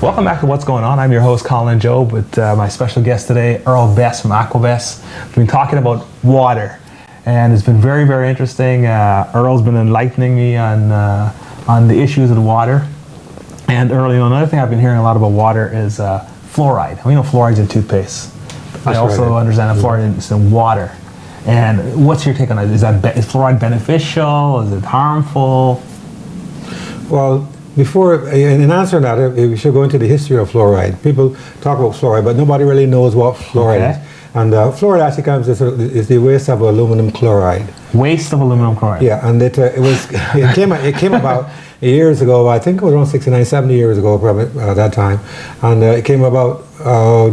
Welcome back to What's Going On. I'm your host, Colin Jobe, with my special guest today, Earl Best from AquaBest. We've been talking about water, and it's been very, very interesting. Earl's been enlightening me on the issues of the water. And Earl, another thing I've been hearing a lot about water is fluoride. We know fluoride's in toothpaste. I also understand that fluoride is in water. And what's your take on it? Is fluoride beneficial? Is it harmful? Well, before, in answer to that, we should go into the history of fluoride. People talk about fluoride, but nobody really knows what fluoride is. And fluoride actually comes is the waste of aluminum chloride. Waste of aluminum chloride. Yeah, and it came about years ago. I think it was around 69, 70 years ago, probably at that time, and it came about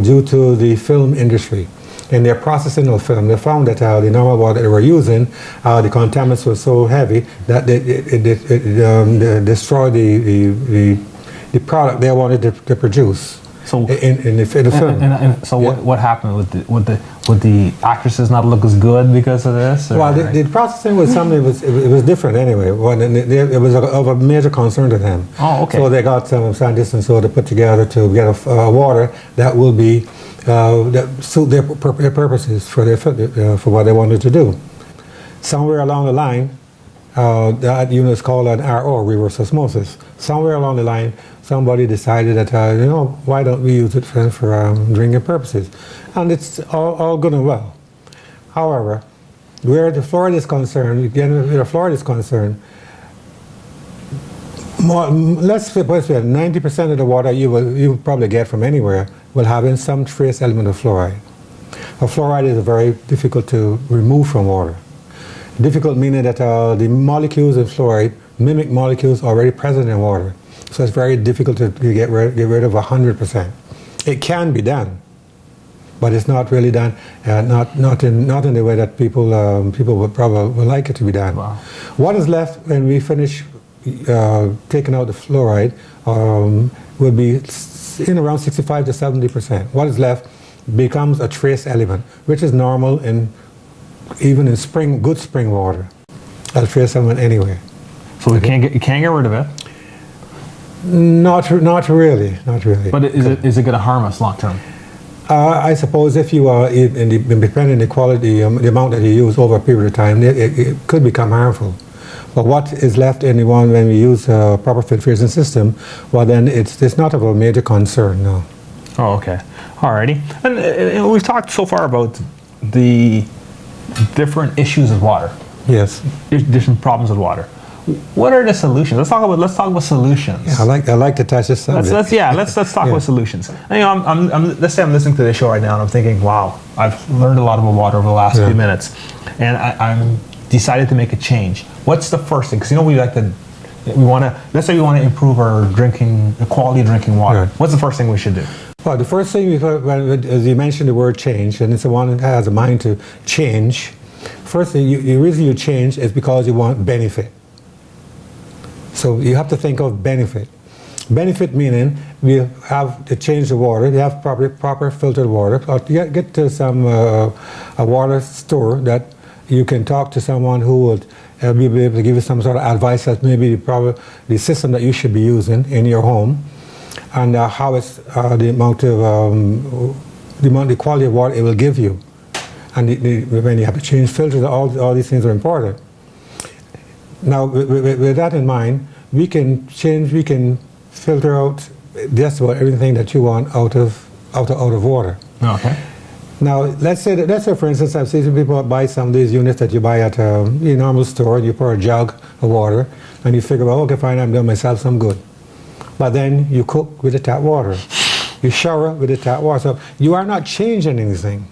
due to the film industry. In their processing of film, they found that the normal water they were using, the contaminants were so heavy that it destroyed the product they wanted to produce. So in the film. And so what happened? Would the actresses not look as good because of this? Or? Well, the processing was something. It was different anyway. It was of a major concern to them. Oh, okay. So they got some scientists and so to put together to get a water that will be that suit their purposes for what they wanted to do. Somewhere along the line, that unit is called an RO, reverse osmosis. Somewhere along the line, somebody decided that why don't we use it for drinking purposes, and it's all good and well. However, where the fluoride is concerned, let's suppose that 90% of the water you will probably get from anywhere will have some trace element of fluoride. Fluoride is very difficult to remove from water. Difficult meaning that the molecules of fluoride mimic molecules already present in water. So it's very difficult to get rid of 100%. It can be done, but it's not really done. Not in the way that people would like it to be done. Wow. What is left when we finish taking out the fluoride would be in around 65 to 70%. What is left becomes a trace element, which is normal even in good spring water. A trace element anyway. So you can't get rid of it. Not really. But is it going to harm us long term? I suppose if you are depending on the quality, the amount that you use over a period of time, it could become harmful. But what is left in the one when we use a proper filtration system, well then it's not of a major concern, no. Oh, okay. Alrighty. And we've talked so far about the different issues with water. Yes. Different problems with water. What are the solutions? Let's talk about solutions. Yeah, I like to touch this subject. Let's talk about solutions. And, let's say I'm listening to this show right now and I'm thinking, wow, I've learned a lot about water over the last few minutes, and I'm decided to make a change. What's the first thing? Because let's say we want to improve our the quality of drinking water. Right. What's the first thing we should do? Well, the first thing, as you mentioned the word change, and it's the one that has a mind to change. First thing, the reason you change is because you want benefit. So you have to think of benefit. Benefit meaning we have to change the water. We have proper filtered water. Or get to some a water store that you can talk to someone who would be able to give you some sort of advice that maybe the system that you should be using in your home, and how it's the quality of water it will give you, and when you have to change filters, all these things are important. Now, with that in mind, we can filter out just about everything that you want out of water. Okay. Now, let's say for instance, I've seen some people buy some of these units that you buy at your normal store, and you pour a jug of water, and you figure, well, okay, fine, I'm doing myself some good. But then you cook with the tap water. You shower with the tap water. So you are not changing anything.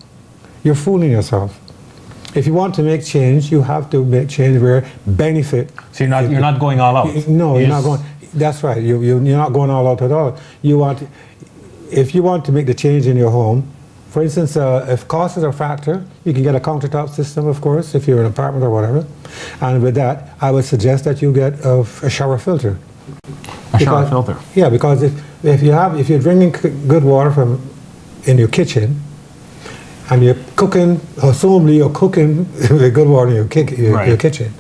You're fooling yourself. If you want to make change, you have to make change where benefit. So you're not going all out. No, you're not going. That's right. You're not going all out at all. If you want to make the change in your home, for instance, if cost is a factor, you can get a countertop system, of course, if you're in an apartment or whatever. And with that, I would suggest that you get a shower filter. Shower filter. Yeah, because if you're drinking good water in your kitchen, and you're cooking, assumably you're cooking with good water in your kitchen,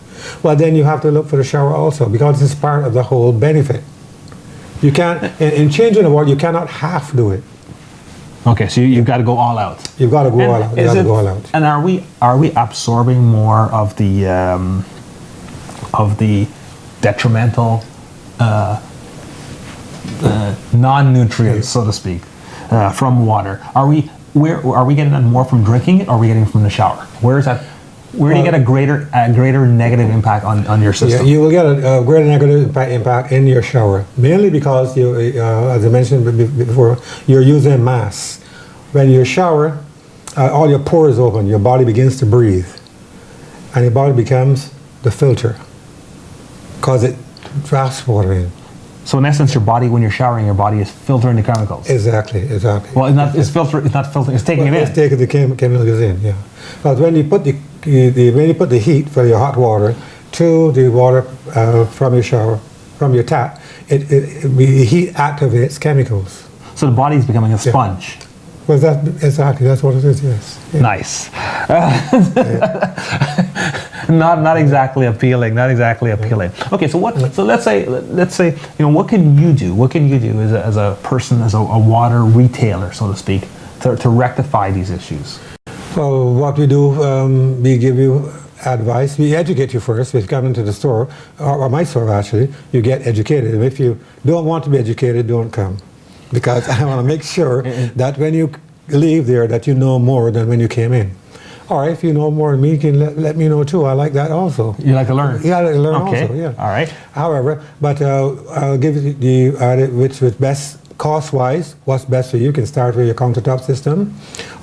well then you have to look for the shower also, because it's part of the whole benefit. You can't, in changing the water, you cannot half do it. Okay, so you've got to go all out. You've got to go all out. You got to go all out. And are we absorbing more of the detrimental non-nutrients, so to speak, from water? Are we getting that more from drinking it, or are we getting it from the shower? Where do you get a greater negative impact on your system? Yeah, you will get a greater negative impact in your shower, mainly because you, as I mentioned before, you're using mass. When you shower, all your pores open, your body begins to breathe, and your body becomes the filter, because it drafts water in. So in essence, your body, when you're showering, your body is filtering the chemicals. Exactly. Well, it's filtering. It's taking it in. It's taking the chemicals in. Yeah. But when you put the heat for your hot water to the water from your shower, from your tap, the heat activates chemicals. So the body's becoming a sponge. Yeah. Well, that's what it is. Yes. Yeah. Nice. Not exactly appealing. Not exactly appealing. Okay, so let's say what can you do? What can you do as a person, as a water retailer, so to speak, to rectify these issues? Well, what we do, we give you advice. We educate you first. We come into the store, or my store actually. You get educated. And if you don't want to be educated, don't come, because I want to make sure that when you leave there, that you know more than when you came in. Or if you know more than me, you can let me know too. I like that also. You like to learn? Yeah, I like to learn okay. also, yeah. All right. However, but I'll give you which best cost-wise, what's best for you. You can start with your countertop system,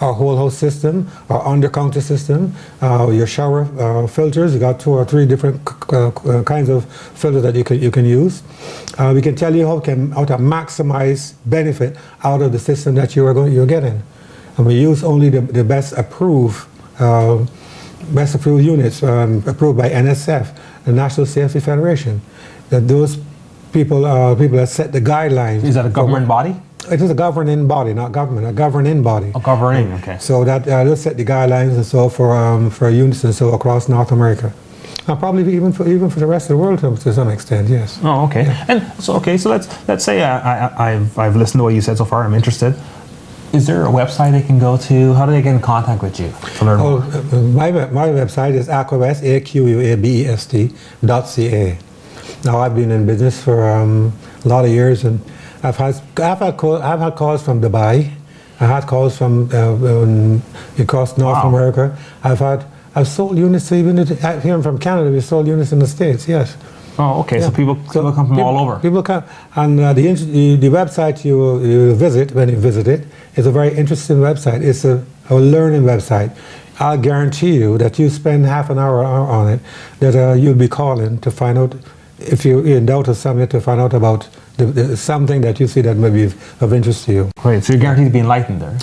or whole house system, or under-counter system, your shower filters. You got 2 or 3 different kinds of filters that you can use. We can tell you how to maximize benefit out of the system that you're getting. And we use only the best approved units approved by NSF, the National Safety Federation. That those people that set the guidelines. Is that a government body? It is a governing body, not government. A governing body. A governing, okay. So that they'll set the guidelines and so for units and so across North America. And probably even for the rest of the world to some extent, yes. Oh, okay. Yeah. And so let's say I've listened to what you said so far. I'm interested. Is there a website they can go to? How do they get in contact with you to learn more? My website is aquabest, AQUABEST.ca. Now I've been in business for a lot of years, and I've had calls from Dubai. I had calls from across North America. I've sold units even here from Canada. We sold units in the States. Yes. Oh, okay. Yeah. So people come from all over. People come, and the website you visit when you visit it is a very interesting website. It's a learning website. I'll guarantee you that you spend half an hour on it, that you'll be calling to find out if you're in doubt of something, to find out about something that you see that may be of interest to you. Great. So you're guaranteed to be enlightened there.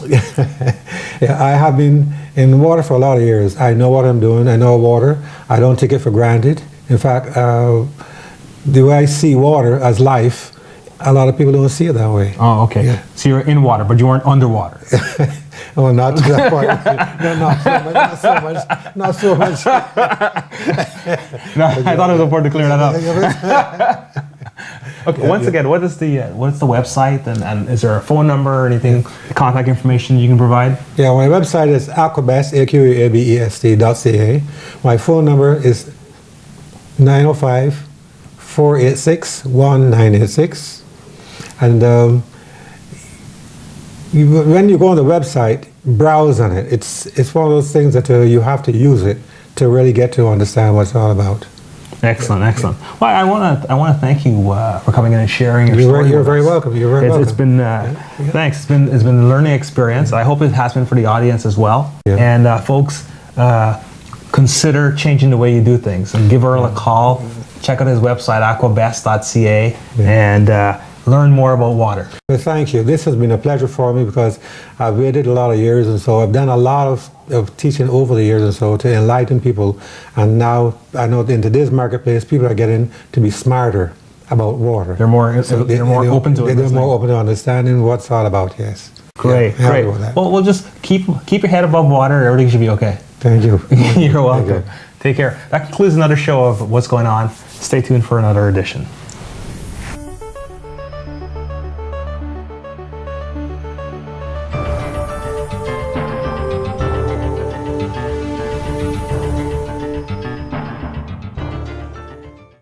Yeah, I have been in water for a lot of years. I know what I'm doing. I know water. I don't take it for granted. In fact, the way I see water as life, a lot of people don't see it that way. Oh, okay. Yeah. So you're in water, but you weren't underwater. Well, not to that point. No, not so much. No, I thought it was important to clear that up. Okay. Once again, what's the website, and is there a phone number or anything, contact information you can provide? Yeah, my website is aquabest, AQUABEST.ca. My phone number is 905-486-1986. And when you go on the website, browse on it. It's one of those things that you have to use it to really get to understand what it's all about. Excellent, excellent. Well, I want to thank you for coming in and sharing your story. You're very welcome. You're very welcome. It's been thanks. It's been a learning experience. I hope it has been for the audience as well. Yeah. And folks, consider changing the way you do things, and give Earl a call. Check out his website, aquabest.ca, and learn more about water. Well, thank you. This has been a pleasure for me, because I've waited a lot of years, and so I've done a lot of teaching over the years and so to enlighten people. And now I know in today's marketplace, people are getting to be smarter about water. They're more open to it. They're more open to understanding what it's all about. Yes. Great, yeah, great. Well, we'll just keep your head above water. Everything should be okay. Thank you. You're welcome. Take care. That concludes another show of What's Going On. Stay tuned for another edition.